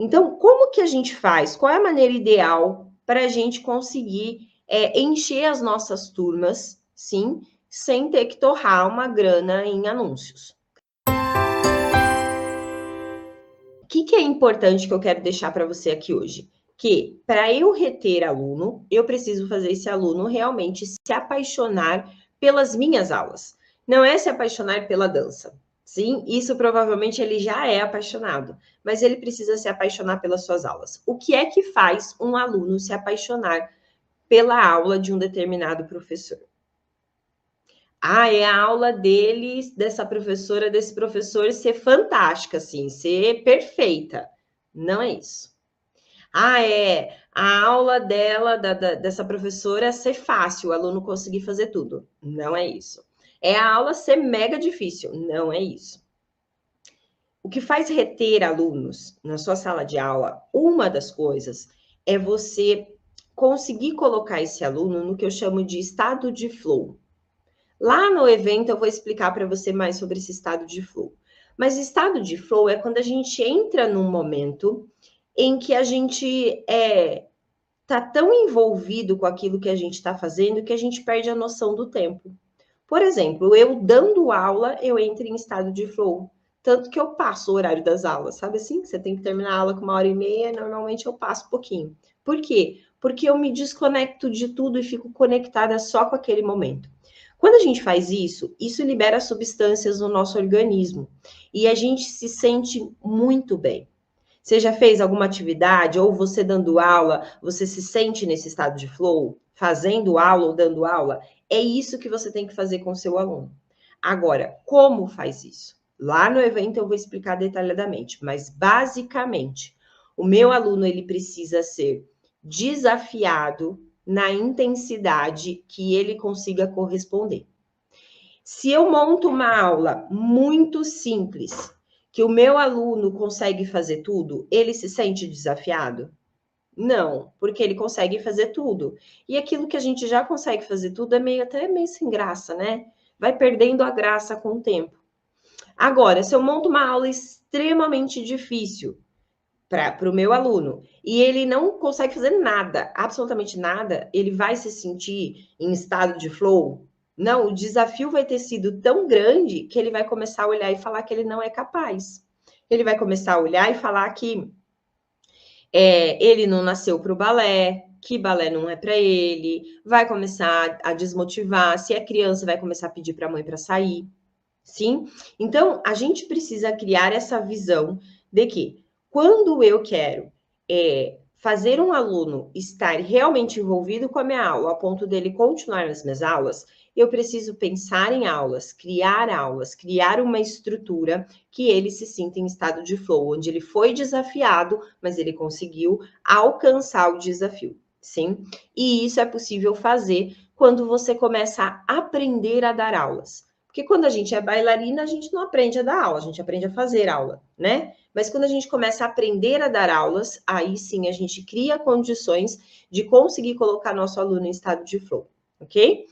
Então, como que a gente faz? Qual é a maneira ideal para a gente conseguir encher as nossas turmas, sim, sem ter que torrar uma grana em anúncios? O que é importante que eu quero deixar para você aqui hoje? Que para eu reter aluno, eu preciso fazer esse aluno realmente se apaixonar pelas minhas aulas. Não é se apaixonar pela dança. Sim, isso provavelmente ele já é apaixonado, mas ele precisa se apaixonar pelas suas aulas. O que é que faz um aluno se apaixonar pela aula de um determinado professor? Ah, é a aula deles, dessa professora, desse professor ser fantástica, assim, ser perfeita. Não é isso. Ah, é a aula dela, dessa professora, ser fácil, o aluno conseguir fazer tudo. Não é isso. É a aula ser mega difícil. Não é isso. O que faz reter alunos na sua sala de aula, uma das coisas é você conseguir colocar esse aluno no que eu chamo de estado de flow. Lá no evento eu vou explicar para você mais sobre esse estado de flow. Mas estado de flow é quando a gente entra num momento em que a gente tá tão envolvido com aquilo que a gente está fazendo que a gente perde a noção do tempo. Por exemplo, eu dando aula, eu entro em estado de flow. Tanto que eu passo o horário das aulas, sabe assim? Você tem que terminar a aula com 1h30, normalmente eu passo um pouquinho. Por quê? Porque eu me desconecto de tudo e fico conectada só com aquele momento. Quando a gente faz isso, isso libera substâncias no nosso organismo e a gente se sente muito bem. Você já fez alguma atividade ou você dando aula, você se sente nesse estado de flow, fazendo aula ou dando aula? É isso que você tem que fazer com o seu aluno. Agora, como faz isso? Lá no evento eu vou explicar detalhadamente, mas basicamente, o meu aluno ele precisa ser desafiado na intensidade que ele consiga corresponder. Se eu monto uma aula muito simples, que o meu aluno consegue fazer tudo, ele se sente desafiado? Não, porque ele consegue fazer tudo. E aquilo que a gente já consegue fazer tudo é até meio sem graça, né? Vai perdendo a graça com o tempo. Agora, se eu monto uma aula extremamente difícil para o meu aluno e ele não consegue fazer nada, absolutamente nada, ele vai se sentir em estado de flow? Não, o desafio vai ter sido tão grande que ele vai começar a olhar e falar que ele não é capaz. Ele vai começar a olhar e falar que ele não nasceu para o balé, que balé não é para ele, vai começar a desmotivar. Se é criança, vai começar a pedir para a mãe para sair. Sim? Então, a gente precisa criar essa visão de que quando eu quero fazer um aluno estar realmente envolvido com a minha aula, a ponto dele continuar nas minhas aulas, eu preciso pensar em aulas, criar uma estrutura que ele se sinta em estado de flow, onde ele foi desafiado, mas ele conseguiu alcançar o desafio. Sim? E isso é possível fazer quando você começa a aprender a dar aulas. Porque quando a gente é bailarina, a gente não aprende a dar aula, a gente aprende a fazer aula, né? Mas quando a gente começa a aprender a dar aulas, aí sim a gente cria condições de conseguir colocar nosso aluno em estado de flow, ok?